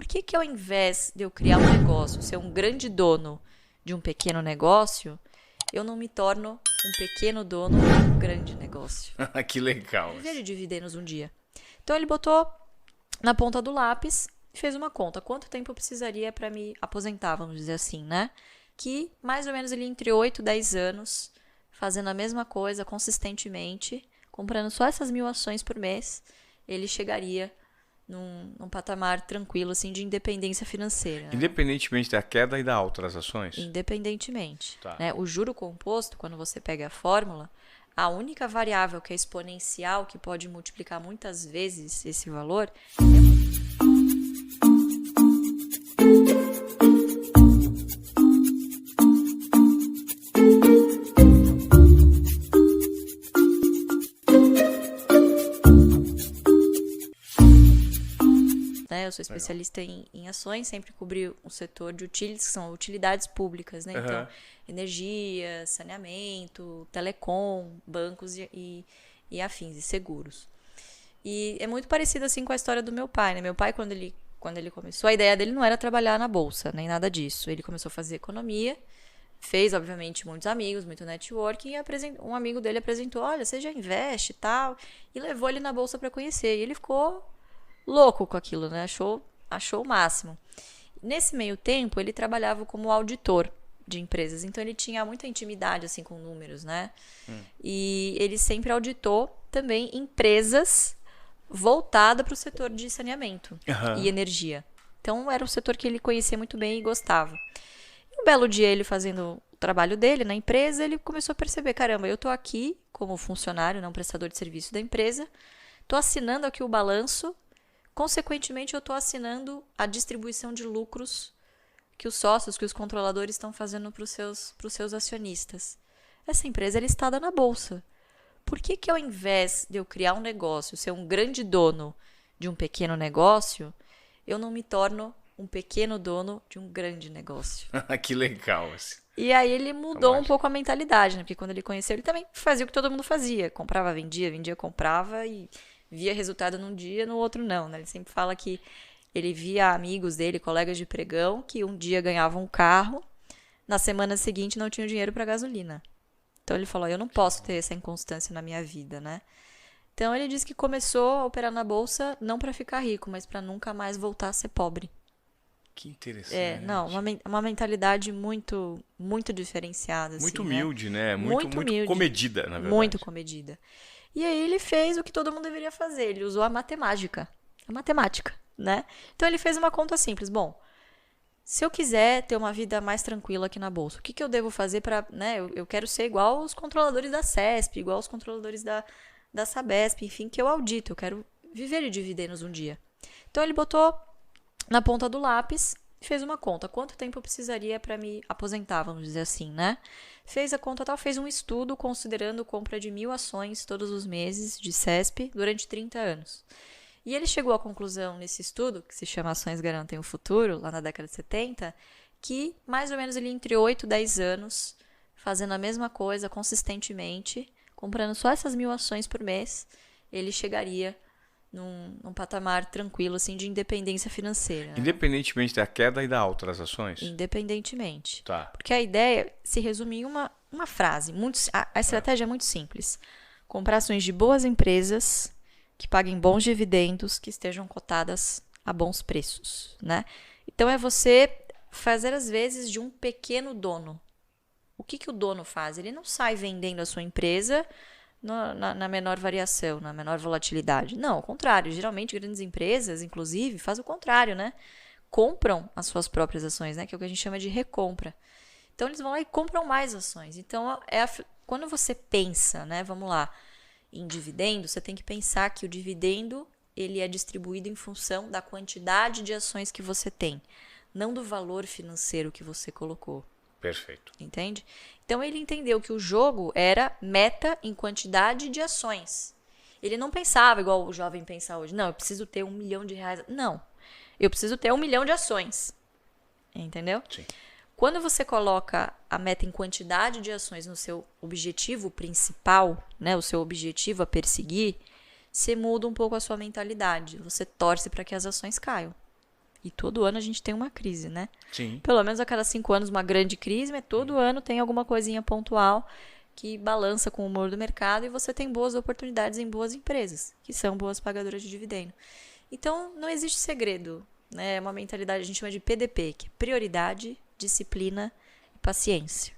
que ao invés de eu criar um negócio, ser um grande dono de um pequeno negócio, eu não me torno um pequeno dono de um grande negócio? Que legal. Viver de dividendos um dia. Então ele botou na ponta do lápis e fez uma conta. Quanto tempo eu precisaria para me aposentar, vamos dizer assim, né? Que mais ou menos ele entre 8 e 10 anos, fazendo a mesma coisa consistentemente, comprando só essas 1.000 ações por mês, ele chegaria num patamar tranquilo, assim, de independência financeira. Né? Independentemente da queda e da alta das ações? Independentemente. Tá. Né? O juro composto, quando você pega a fórmula, a única variável que é exponencial, que pode multiplicar muitas vezes esse valor, eu sou especialista em ações, sempre cobri o setor de utilities, que são utilidades públicas, né? Então, energia, saneamento, telecom, bancos e afins, e seguros. E é muito parecido assim com a história do meu pai, né? Meu pai, quando ele começou, a ideia dele não era trabalhar na bolsa, nem nada disso. Ele começou a fazer economia, fez, obviamente, muitos amigos, muito networking, e um amigo dele apresentou, olha, você já investe e tal, e levou ele na bolsa para conhecer. E ele ficou louco com aquilo, né? Achou o máximo. Nesse meio tempo, ele trabalhava como auditor de empresas, então ele tinha muita intimidade assim com números, né? E ele sempre auditou também empresas voltadas para o setor de saneamento e energia. Então era um setor que ele conhecia muito bem e gostava. E um belo dia, ele fazendo o trabalho dele na empresa, ele começou a perceber, caramba, eu tô aqui como funcionário, não prestador de serviço da empresa, tô assinando aqui o balanço. Consequentemente, eu estou assinando a distribuição de lucros que os sócios, que os controladores estão fazendo para os seus acionistas. Essa empresa é listada na bolsa. Por que ao invés de eu criar um negócio, ser um grande dono de um pequeno negócio, eu não me torno um pequeno dono de um grande negócio? Que legal. E aí ele mudou um pouco a mentalidade, né? Porque quando ele conheceu, ele também fazia o que todo mundo fazia. Comprava, vendia, comprava e via resultado num dia, no outro não, né? Ele sempre fala que ele via amigos dele, colegas de pregão, que um dia ganhavam um carro, na semana seguinte não tinham dinheiro para gasolina. Então ele falou, eu não posso ter essa inconstância na minha vida, né? Então ele disse que começou a operar na bolsa não para ficar rico, mas para nunca mais voltar a ser pobre. Que interessante. Uma mentalidade muito, muito diferenciada. Muito assim, humilde, né? Muito humilde, comedida, na verdade. Muito comedida. E aí ele fez o que todo mundo deveria fazer, ele usou a matemática, né? Então ele fez uma conta simples, bom, se eu quiser ter uma vida mais tranquila aqui na bolsa, o que eu devo fazer para, né, eu quero ser igual os controladores da CESP, igual os controladores da Sabesp, enfim, que eu audito, eu quero viver de dividendos um dia. Então ele botou na ponta do lápis e fez uma conta. Quanto tempo eu precisaria para me aposentar, vamos dizer assim, né? Fez a conta tal, fez um estudo considerando compra de 1.000 ações todos os meses de CESP durante 30 anos. E ele chegou à conclusão nesse estudo, que se chama Ações Garantem o Futuro, lá na década de 70, que mais ou menos ele entre 8 e 10 anos, fazendo a mesma coisa consistentemente, comprando só essas 1.000 ações por mês, ele chegaria num patamar tranquilo, assim, de independência financeira. Independentemente da queda e da alta das ações? Independentemente. Tá. Porque a ideia se resume em uma frase. A estratégia é muito simples. Comprar ações de boas empresas que paguem bons dividendos, que estejam cotadas a bons preços, né? Então, é você fazer, às vezes, de um pequeno dono. O que o dono faz? Ele não sai vendendo a sua empresa na menor variação, na menor volatilidade. Não, ao contrário. Geralmente, grandes empresas, inclusive, fazem o contrário, né? Compram as suas próprias ações, né? Que é o que a gente chama de recompra. Então, eles vão lá e compram mais ações. Então, quando você pensa, né? Vamos lá, em dividendo, você tem que pensar que o dividendo ele é distribuído em função da quantidade de ações que você tem, não do valor financeiro que você colocou. Perfeito. Entende? Então ele entendeu que o jogo era meta em quantidade de ações. Ele não pensava igual o jovem pensa hoje. Não, eu preciso ter R$1 milhão. Não, eu preciso ter 1 milhão de ações. Entendeu? Sim. Quando você coloca a meta em quantidade de ações no seu objetivo principal, né, o seu objetivo a perseguir, você muda um pouco a sua mentalidade. Você torce para que as ações caiam. E todo ano a gente tem uma crise, né? Sim. Pelo menos a cada 5 anos uma grande crise, mas todo ano tem alguma coisinha pontual que balança com o humor do mercado e você tem boas oportunidades em boas empresas, que são boas pagadoras de dividendo. Então, não existe segredo, né? É uma mentalidade, a gente chama de PDP, que é prioridade, disciplina e paciência.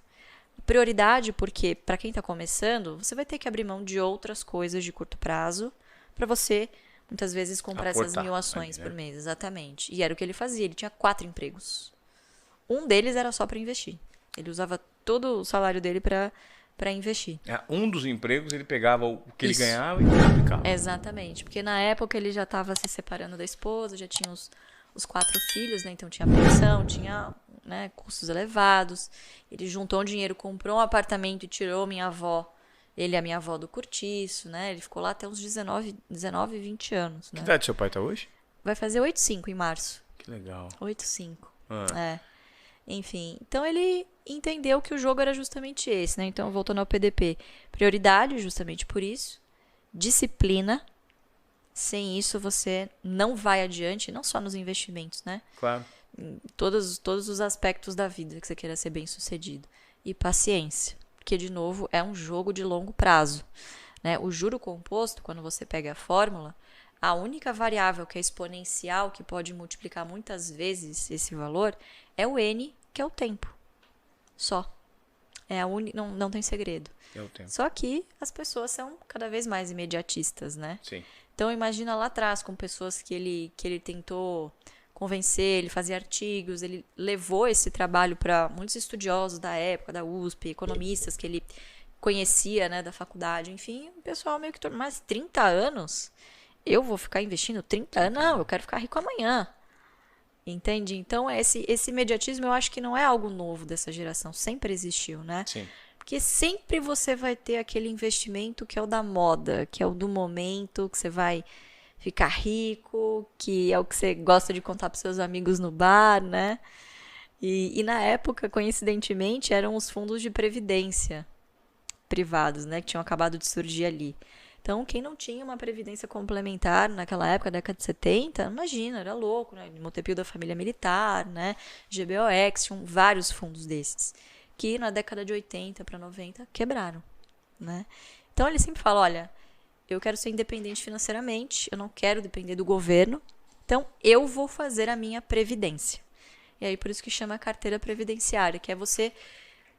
Prioridade porque, para quem está começando, você vai ter que abrir mão de outras coisas de curto prazo para você, muitas vezes, comprar essas 1.000 ações por mês. Exatamente. E era o que ele fazia. Ele tinha 4 empregos. Um deles era só para investir. Ele usava todo o salário dele para investir. Um dos empregos ele pegava o que ele ganhava e aplicava. Exatamente. Porque na época ele já estava se separando da esposa, já tinha os 4 filhos, né? Então tinha pensão, tinha, né, custos elevados. Ele juntou um dinheiro, comprou um apartamento e tirou minha avó, ele e a minha avó do cortiço, né? Ele ficou lá até uns 19, 20 anos. Né? Que idade seu pai tá hoje? Vai fazer 8,5 em março. Que legal. 8,5. Enfim, então ele entendeu que o jogo era justamente esse, né? Então, voltando ao PDP, prioridade, justamente por isso, disciplina. Sem isso, você não vai adiante, não só nos investimentos, né? Claro. Em todos os aspectos da vida que você queira ser bem sucedido. E paciência, porque, de novo, é um jogo de longo prazo, né? O juro composto, quando você pega a fórmula, a única variável que é exponencial, que pode multiplicar muitas vezes esse valor, é o N, que é o tempo. Só. Não tem segredo. É o tempo. Só que as pessoas são cada vez mais imediatistas, né? Sim. Então, imagina lá atrás, com pessoas que ele tentou convencer, ele fazia artigos, ele levou esse trabalho para muitos estudiosos da época, da USP, economistas que ele conhecia, né, da faculdade. Enfim, o pessoal meio que... Mas 30 anos? Eu vou ficar investindo 30 anos? Não, eu quero ficar rico amanhã. Entende? Então, esse imediatismo eu acho que não é algo novo dessa geração. Sempre existiu, né? Sim. Porque sempre você vai ter aquele investimento que é o da moda, que é o do momento, que você vai ficar rico, que é o que você gosta de contar para seus amigos no bar, né? E na época, coincidentemente, eram os fundos de previdência privados, né? Que tinham acabado de surgir ali. Então, quem não tinha uma previdência complementar naquela época, década de 70, imagina, era louco, né? Montepio da Família Militar, né? GBOX, tinham vários fundos desses, que na década de 80 para 90 quebraram, né? Então, ele sempre fala, olha, eu quero ser independente financeiramente, eu não quero depender do governo, então eu vou fazer a minha previdência. E aí, por isso que chama carteira previdenciária, que é você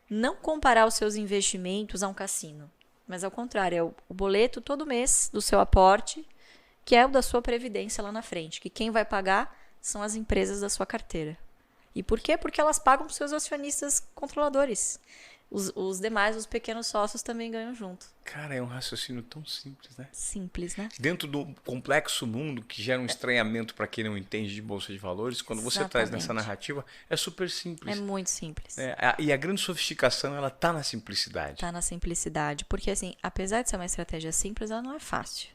não comparar os seus investimentos a um cassino. Mas, ao contrário, é o boleto todo mês do seu aporte, que é o da sua previdência lá na frente. Que quem vai pagar são as empresas da sua carteira. E por quê? Porque elas pagam para os seus acionistas controladores. Os demais, os pequenos sócios, também ganham junto. Cara, é um raciocínio tão simples, né? Simples, né? Dentro do complexo mundo que gera um estranhamento para quem não entende de bolsa de valores, quando você traz nessa narrativa, é super simples. É muito simples. E a grande sofisticação, ela tá na simplicidade. Tá na simplicidade. Porque, assim, apesar de ser uma estratégia simples, ela não é fácil.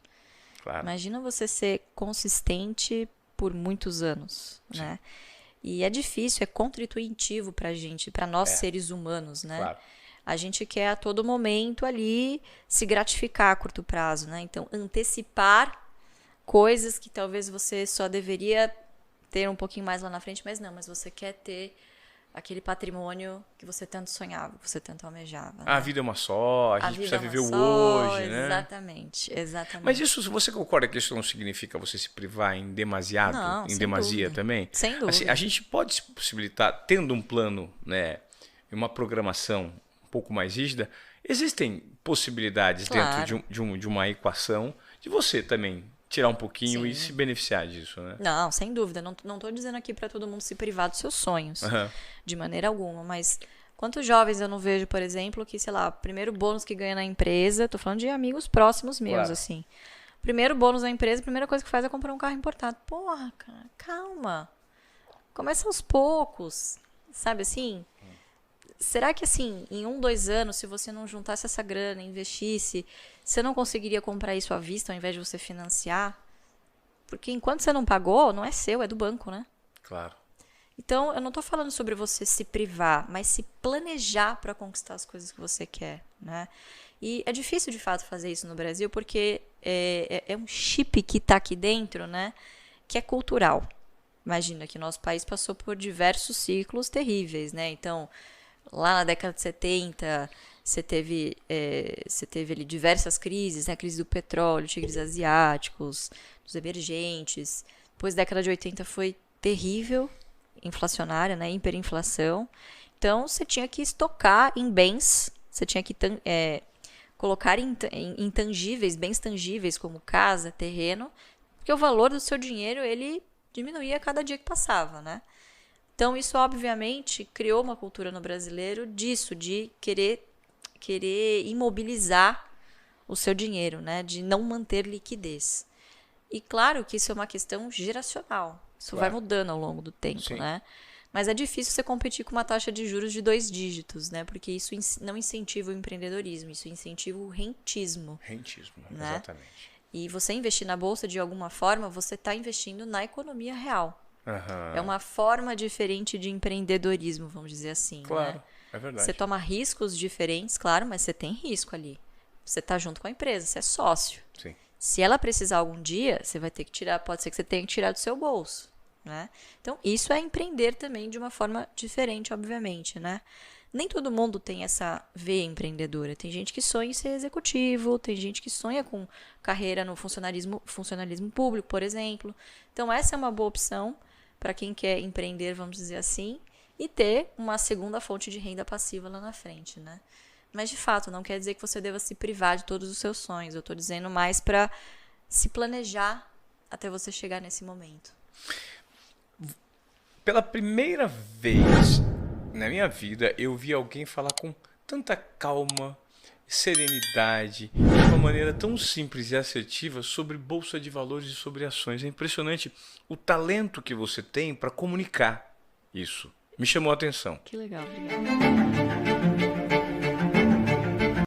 Claro. Imagina você ser consistente por muitos anos, Sim. né? E é difícil, é contra-intuitivo pra gente, pra nós seres humanos, né? Claro. A gente quer a todo momento ali se gratificar a curto prazo, né? Então, antecipar coisas que talvez você só deveria ter um pouquinho mais lá na frente, mas não, mas você quer ter aquele patrimônio que você tanto sonhava, que você tanto almejava. Né? A vida é uma só, a gente precisa viver o hoje, né? Exatamente. Mas isso, você concorda que isso não significa você se privar em demasiado, não, em demasia dúvida. também? Sem dúvida. Assim, a gente pode se possibilitar, tendo um plano, né, uma programação um pouco mais rígida, existem possibilidades dentro de uma equação de você também tirar um pouquinho Sim. e se beneficiar disso, né? Não, sem dúvida. Não estou dizendo aqui para todo mundo se privar dos seus sonhos, de maneira alguma, mas quantos jovens eu não vejo, por exemplo, que, sei lá, primeiro bônus que ganha na empresa, tô falando de amigos próximos meus, Claro. assim. Primeiro bônus na empresa, a primeira coisa que faz é comprar um carro importado. Porra, cara, calma. Começa aos poucos, sabe assim? Será que, assim, em 1, 2 anos, se você não juntasse essa grana, investisse, você não conseguiria comprar isso à vista ao invés de você financiar? Porque enquanto você não pagou, não é seu, é do banco, né? Claro. Então, eu não tô falando sobre você se privar, mas se planejar para conquistar as coisas que você quer, né? E é difícil, de fato, fazer isso no Brasil, porque é um chip que tá aqui dentro, né? Que é cultural. imagina que o nosso país passou por diversos ciclos terríveis, né? Então, lá na década de 70, você teve ali diversas crises, né? A crise do petróleo, tigres asiáticos, dos emergentes. Depois da década de 80 foi terrível, inflacionária, né? Hiperinflação. Então, você tinha que estocar em bens, você tinha que colocar em intangíveis, bens tangíveis, como casa, terreno, porque o valor do seu dinheiro, ele diminuía a cada dia que passava, né? Então, isso, obviamente, criou uma cultura no brasileiro disso, de querer imobilizar o seu dinheiro, né? De não manter liquidez. E claro que isso é uma questão geracional. Isso vai mudando ao longo do tempo, né? Mas é difícil você competir com uma taxa de juros de 2 dígitos, né? Porque isso não incentiva o empreendedorismo, isso incentiva o rentismo. Rentismo, né? Exatamente. E você investir na bolsa, de alguma forma, você está investindo na economia real. É uma forma diferente de empreendedorismo, vamos dizer assim. Claro, né? É verdade. Você toma riscos diferentes, claro, mas você tem risco ali. Você está junto com a empresa, você é sócio. Sim. Se ela precisar algum dia, você vai ter que tirar, pode ser que você tenha que tirar do seu bolso. Né? Então, isso é empreender também de uma forma diferente, obviamente, né? Nem todo mundo tem essa veia empreendedora. Tem gente que sonha em ser executivo, tem gente que sonha com carreira no funcionalismo público, por exemplo. Então, essa é uma boa opção para quem quer empreender, vamos dizer assim, e ter uma segunda fonte de renda passiva lá na frente, né? Mas, de fato, não quer dizer que você deva se privar de todos os seus sonhos. Eu estou dizendo mais para se planejar até você chegar nesse momento. Pela primeira vez na minha vida, eu vi alguém falar com tanta calma, serenidade, de uma maneira tão simples e assertiva sobre bolsa de valores e sobre ações. É impressionante o talento que você tem para comunicar isso. Me chamou a atenção. Que legal, obrigada.